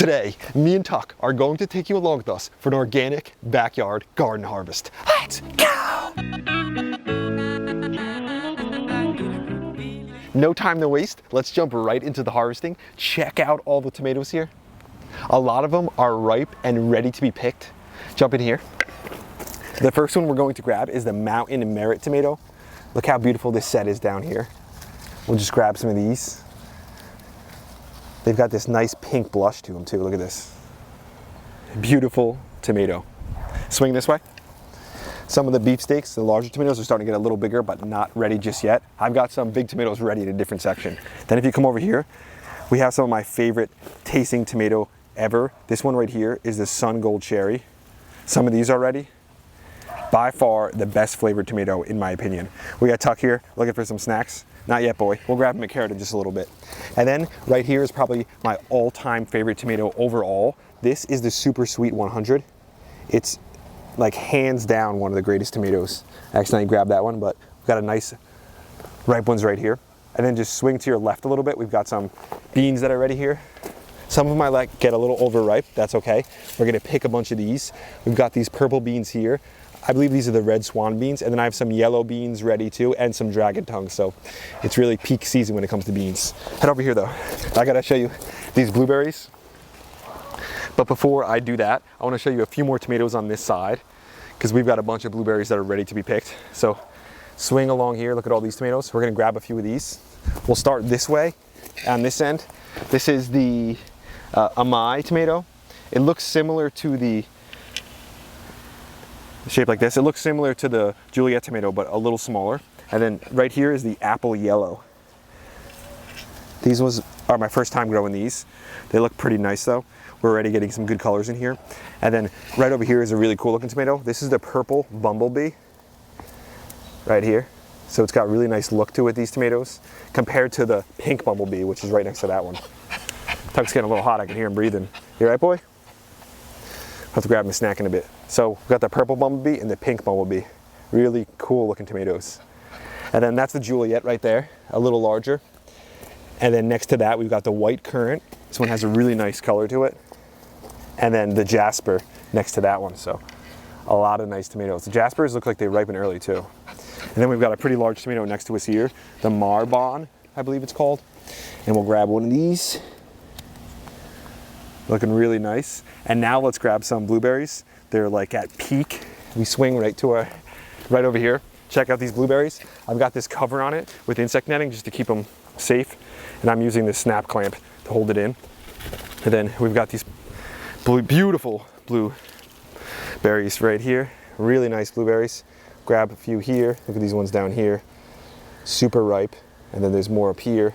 Today, me and Tuck are going to take you along with us for an organic backyard garden harvest. Let's go! No time to waste, let's jump right into the harvesting. Check out all the tomatoes here. A lot of them are ripe and ready to be picked. Jump in here. The first one we're going to grab is the Mountain Merit tomato. Look how beautiful this set is down here. We'll just grab some of these. They've got this nice pink blush to them too, look at this. Beautiful tomato. Swing this way. Some of the beefsteaks, the larger tomatoes, are starting to get a little bigger, but not ready just yet. I've got some big tomatoes ready in a different section. Then if you come over here, we have some of my favorite tasting tomato ever. This one right here is the Sun Gold Cherry. Some of these are ready. By far the best flavored tomato in my opinion. We got Tuck here looking for some snacks. Not yet, boy. We'll grab him a carrot in just a little bit. And then right here is probably my all-time favorite tomato overall. This is the Super Sweet 100. It's like hands down one of the greatest tomatoes. I accidentally grabbed that one, but we've got a nice ripe ones right here. And then just swing to your left a little bit. We've got some beans that are ready here. Some of them I like get a little overripe. That's okay. We're gonna pick a bunch of these. We've got these purple beans here. I believe these are the red Swan beans, and then I have some yellow beans ready too, and some dragon tongue. So it's really peak season when it comes to beans. Head over here though. I gotta show you these blueberries. But before I do that, I wanna show you a few more tomatoes on this side, because we've got a bunch of blueberries that are ready to be picked. So swing along here, look at all these tomatoes. We're gonna grab a few of these. We'll start this way on this end. This is the Amai tomato. It looks similar to the shape like this. It looks similar to the Juliet tomato, but a little smaller. And then right here is the apple yellow. These are my first time growing these. They look pretty nice though. We're already getting some good colors in here. And then right over here is a really cool looking tomato. This is the purple bumblebee right here. So it's got a really nice look to it, these tomatoes, compared to the pink bumblebee, which is right next to that one. Tuck's getting a little hot, I can hear him breathing. You right, boy? I'll have to grab him a snack in a bit. So we've got the purple bumblebee and the pink bumblebee. Really cool looking tomatoes. And then that's the Juliet right there, a little larger. And then next to that, we've got the white currant. This one has a really nice color to it. And then the Jasper next to that one. So a lot of nice tomatoes. The Jaspers look like they ripen early too. And then we've got a pretty large tomato next to us here, the Marbonne, I believe it's called. And we'll grab one of these. Looking really nice. And now let's grab some blueberries. They're like at peak. We swing right over here. Check out these blueberries. I've got this cover on it with insect netting just to keep them safe. And I'm using this snap clamp to hold it in. And then we've got these beautiful blueberries right here. Really nice blueberries. Grab a few here. Look at these ones down here. Super ripe. And then there's more up here,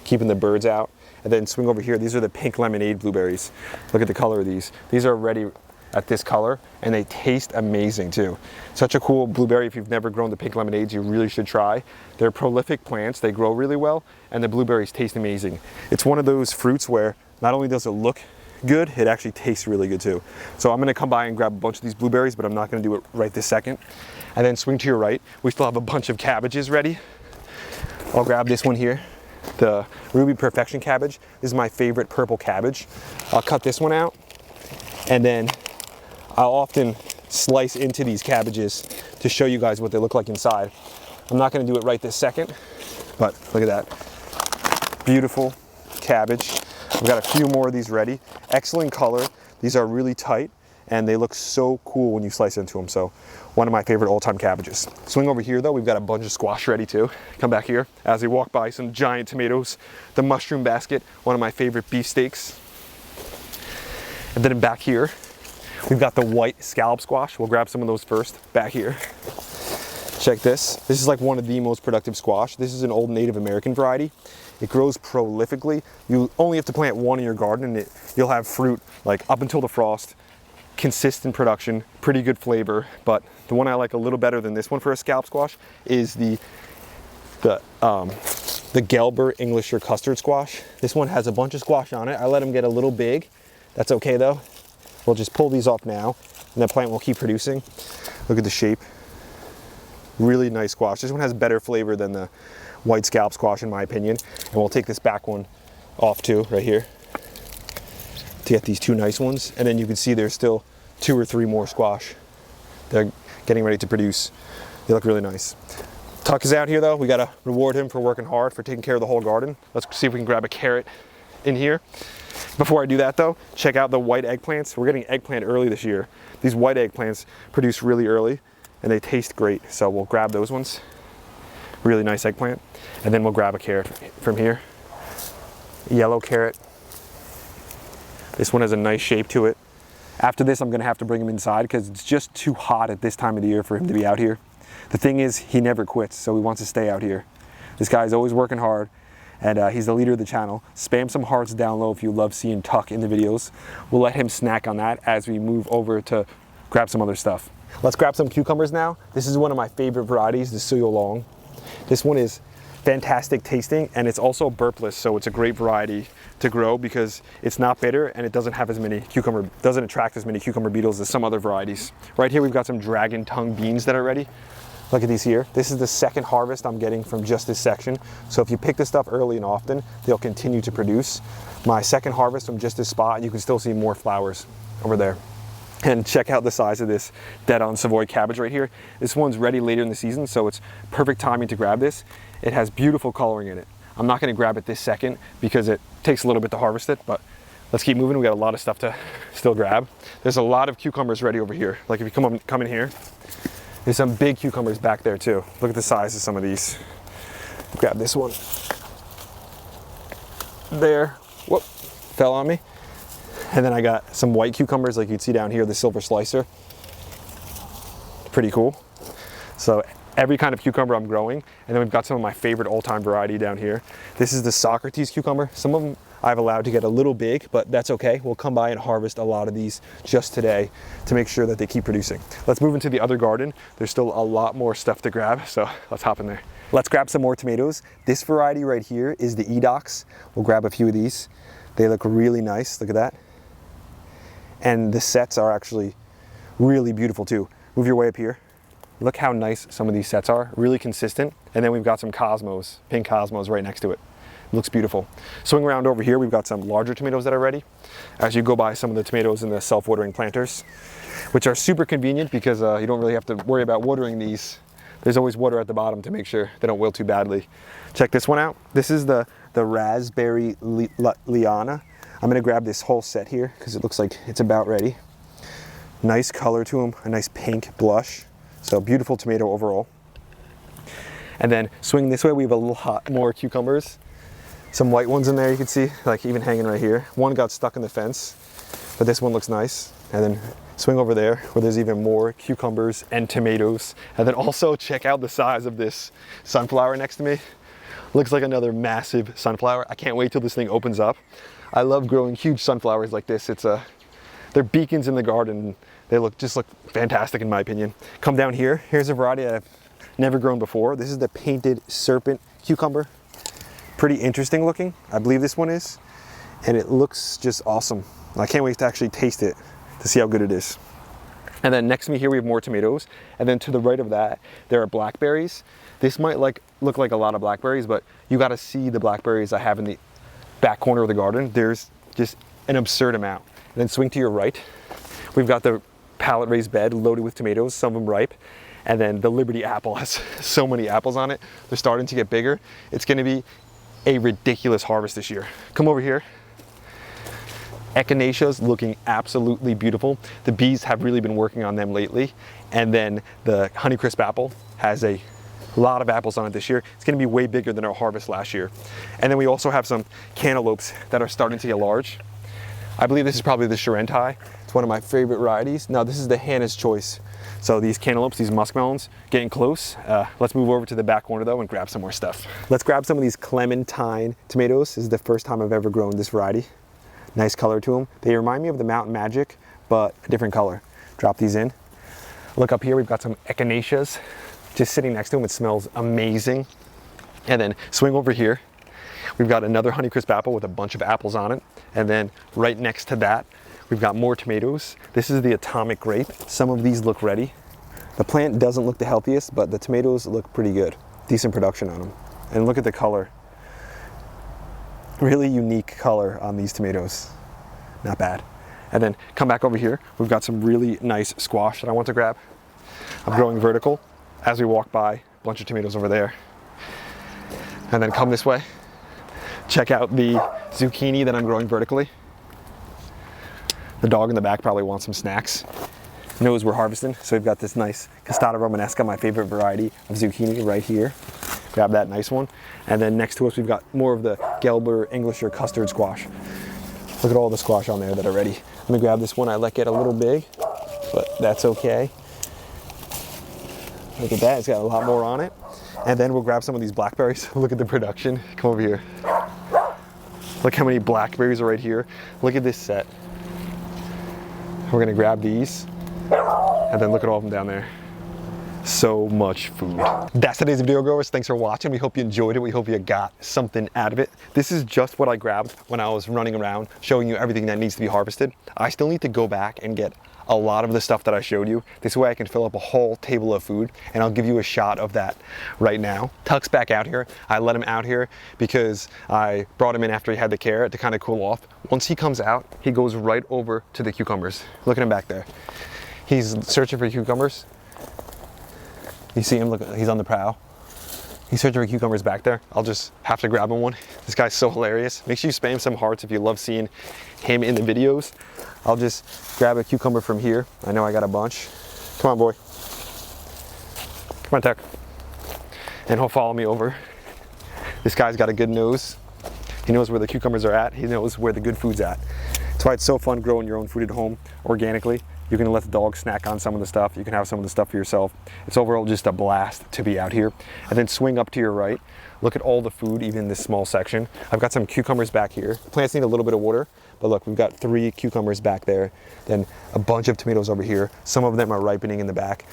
keeping the birds out. And then swing over here. These are the pink lemonade blueberries. Look at the color of these. These are ready at this color and they taste amazing too. Such a cool blueberry. If you've never grown the pink lemonades, you really should try. They're prolific plants. They grow really well and the blueberries taste amazing. It's one of those fruits where not only does it look good, it actually tastes really good too. So I'm gonna come by and grab a bunch of these blueberries, but I'm not gonna do it right this second. And then swing to your right. We still have a bunch of cabbages ready. I'll grab this one here, the Ruby Perfection cabbage. This is my favorite purple cabbage. I'll cut this one out and then I'll often slice into these cabbages to show you guys what they look like inside. I'm not gonna do it right this second, but look at that. Beautiful cabbage. We've got a few more of these ready. Excellent color. These are really tight and they look so cool when you slice into them. So one of my favorite all-time cabbages. Swing over here though, we've got a bunch of squash ready too. Come back here as we walk by some giant tomatoes. The mushroom basket, one of my favorite beefsteaks. And then back here, we've got the white scallop squash. We'll grab some of those first, back here. Check this. This is like one of the most productive squash. This is an old Native American variety. It grows prolifically. You only have to plant one in your garden and you'll have fruit like up until the frost. Consistent production, pretty good flavor, but the one I like a little better than this one for a scallop squash is the Gelber Englischer custard squash. This one has a bunch of squash on it. I let them get a little big. That's okay though. We'll just pull these off now and the plant will keep producing. Look at the shape. Really nice squash. This one has better flavor than the white scallop squash in my opinion. And we'll take this back one off too, right here. to get these 2 nice ones. And then you can see there's still 2 or 3 more squash. They're getting ready to produce. They look really nice. Tuck is out here though. We gotta reward him for working hard, for taking care of the whole garden. Let's see if we can grab a carrot in here. Before I do that though, check out the white eggplants. We're getting eggplant early this year. These white eggplants produce really early and they taste great. So we'll grab those ones. Really nice eggplant. And then we'll grab a carrot from here. Yellow carrot. This one has a nice shape to it. After this, I'm gonna have to bring him inside because it's just too hot at this time of the year for him to be out here. The thing is, he never quits, so he wants to stay out here. This guy's always working hard, and he's the leader of the channel. Spam some hearts down low if you love seeing Tuck in the videos. We'll let him snack on that as we move over to grab some other stuff. Let's grab some cucumbers now. This is one of my favorite varieties, the Suyo long. This one is fantastic tasting, and it's also burpless, so it's a great variety to grow because it's not bitter and it doesn't have as many doesn't attract as many cucumber beetles as some other varieties. Right here we've got some dragon tongue beans that are ready. Look at these here. This is the second harvest I'm getting from just this section. So if you pick this stuff early and often, they'll continue to produce. My second harvest from just this spot, you can still see more flowers over there. And check out the size of this dead-on Savoy cabbage right here. This one's ready later in the season, so it's perfect timing to grab this. It has beautiful coloring in it. I'm not gonna grab it this second because it takes a little bit to harvest it, but let's keep moving. We got a lot of stuff to still grab. There's a lot of cucumbers ready over here. Like if you come in here, there's some big cucumbers back there too. Look at the size of some of these. Grab this one. There, whoop, fell on me. And then I got some white cucumbers like you'd see down here, the silver slicer. Pretty cool. So every kind of cucumber I'm growing. And then we've got some of my favorite all-time variety down here. This is the Socrates cucumber. Some of them I've allowed to get a little big, but that's okay. We'll come by and harvest a lot of these just today to make sure that they keep producing. Let's move into the other garden. There's still a lot more stuff to grab, so let's hop in there. Let's grab some more tomatoes. This variety right here is the Edox. We'll grab a few of these. They look really nice, look at that. And the sets are actually really beautiful too. Move your way up here. Look how nice some of these sets are, really consistent. And then we've got some cosmos, pink cosmos right next to it. Looks beautiful. Swing around over here, we've got some larger tomatoes that are ready. As you go by some of the tomatoes in the self-watering planters, which are super convenient because you don't really have to worry about watering these. There's always water at the bottom to make sure they don't wilt too badly. Check this one out. This is the raspberry Lyanna. I'm gonna grab this whole set here because it looks like it's about ready. Nice color to them, a nice pink blush. So beautiful tomato overall. And then swing this way, we have a lot more cucumbers. Some white ones in there you can see, like even hanging right here. One got stuck in the fence, but this one looks nice. And then swing over there where there's even more cucumbers and tomatoes. And then also check out the size of this sunflower next to me. Looks like another massive sunflower. I can't wait till this thing opens up. I love growing huge sunflowers like this. They're beacons in the garden. They just look fantastic in my opinion. Come down here. Here's a variety that I've never grown before. This is the painted serpent cucumber. Pretty interesting looking. I believe this one is. And it looks just awesome. I can't wait to actually taste it to see how good it is. And then next to me here we have more tomatoes. And then to the right of that, there are blackberries. This might look like a lot of blackberries, but you gotta see the blackberries I have in the back corner of the garden. There's just an absurd amount. And then swing to your right. We've got the pallet raised bed loaded with tomatoes, some of them ripe. And then the Liberty apple has so many apples on it. They're starting to get bigger. It's gonna be a ridiculous harvest this year. Come over here. Echinaceas looking absolutely beautiful. The bees have really been working on them lately. And then the Honeycrisp apple has a lot of apples on it this year. It's gonna be way bigger than our harvest last year. And then we also have some cantaloupes that are starting to get large. I believe this is probably the Currant. It's one of my favorite varieties. Now this is the Hannah's Choice. So these cantaloupes, these muskmelons, getting close. Let's move over to the back corner though and grab some more stuff. Let's grab some of these Clementine tomatoes. This is the first time I've ever grown this variety. Nice color to them. They remind me of the Mountain Magic, but a different color. Drop these in. Look up here, we've got some echinaceas just sitting next to them. It smells amazing. And then swing over here. We've got another Honeycrisp apple with a bunch of apples on it. And then right next to that, we've got more tomatoes. This is the Atomic Grape. Some of these look ready. The plant doesn't look the healthiest, but the tomatoes look pretty good. Decent production on them. And look at the color. Really unique color on these tomatoes. not bad. And then come back over here. We've got some really nice squash that I want to grab. I'm growing vertical. As we walk by, a bunch of tomatoes over there. And then come this way. Check out the zucchini that I'm growing vertically. The dog in the back probably wants some snacks. Knows we're harvesting. So we've got this nice Custard Romanesco, my favorite variety of zucchini right here. Grab that nice one. And then next to us, we've got more of the Gelber, Englischer custard squash. Look at all the squash on there that are ready. Let me grab this one. I let get a little big, but that's okay. Look at that, it's got a lot more on it. And then we'll grab some of these blackberries. Look at the production. Come over here. Look how many blackberries are right here. Look at this set. We're gonna grab these, and then look at all of them down there. So much food. That's today's video, growers. Thanks for watching. We hope you enjoyed it. We hope you got something out of it. This is just what I grabbed when I was running around showing you everything that needs to be harvested. I still need to go back and get a lot of the stuff that I showed you. This way I can fill up a whole table of food, and I'll give you a shot of that right now. Tuck's back out here. I let him out here because I brought him in after he had the carrot to kind of cool off. Once he comes out, he goes right over to the cucumbers. Look at him back there. He's searching for cucumbers. You see him, look, he's on the prowl. He's searching for cucumbers back there. I'll just have to grab him one. This guy's so hilarious. Make sure you spam some hearts if you love seeing him in the videos. I'll just grab a cucumber from here. I know I got a bunch. Come on, boy. Come on, Tuck. And he'll follow me over. This guy's got a good nose. He knows where the cucumbers are at. He knows where the good food's at. That's why it's so fun growing your own food at home organically. You can let the dog snack on some of the stuff. You can have some of the stuff for yourself. It's overall just a blast to be out here. And then swing up to your right. Look at all the food, even in this small section. I've got some cucumbers back here. Plants need a little bit of water, but look, we've got 3 cucumbers back there. Then a bunch of tomatoes over here. Some of them are ripening in the back.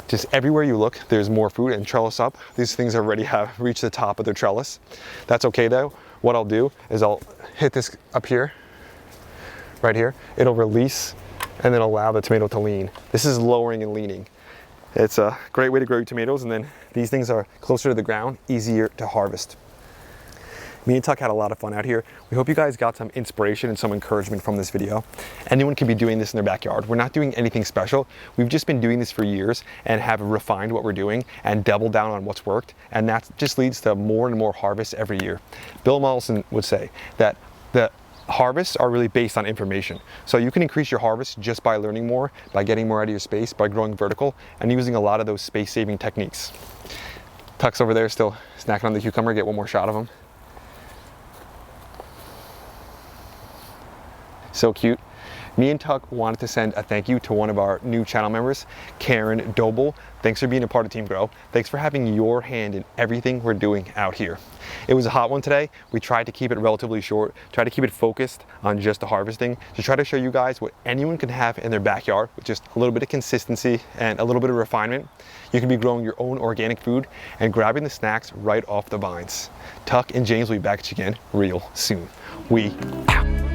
Just everywhere you look, there's more food. And trellis up, these things already have reached the top of their trellis. That's okay though. What I'll do is I'll hit this up here, right here. It'll release and then allow the tomato to lean. This is lowering and leaning. It's a great way to grow your tomatoes, and then these things are closer to the ground, easier to harvest. Me and Tuck had a lot of fun out here. We hope you guys got some inspiration and some encouragement from this video. Anyone can be doing this in their backyard. We're not doing anything special. We've just been doing this for years and have refined what we're doing and doubled down on what's worked, and that just leads to more and more harvests every year. Bill Mollison would say that the harvests are really based on information. So you can increase your harvest just by learning more, by getting more out of your space, by growing vertical, and using a lot of those space-saving techniques. Tuck's over there still snacking on the cucumber. Get one more shot of him. So cute. Me and Tuck wanted to send a thank you to one of our new channel members, Karen Doble. Thanks for being a part of Team Grow. Thanks for having your hand in everything we're doing out here. It was a hot one today. We tried to keep it relatively short, tried to keep it focused on just the harvesting, to try to show you guys what anyone can have in their backyard with just a little bit of consistency and a little bit of refinement. You can be growing your own organic food and grabbing the snacks right off the vines. Tuck and James will be back at you again real soon. We out.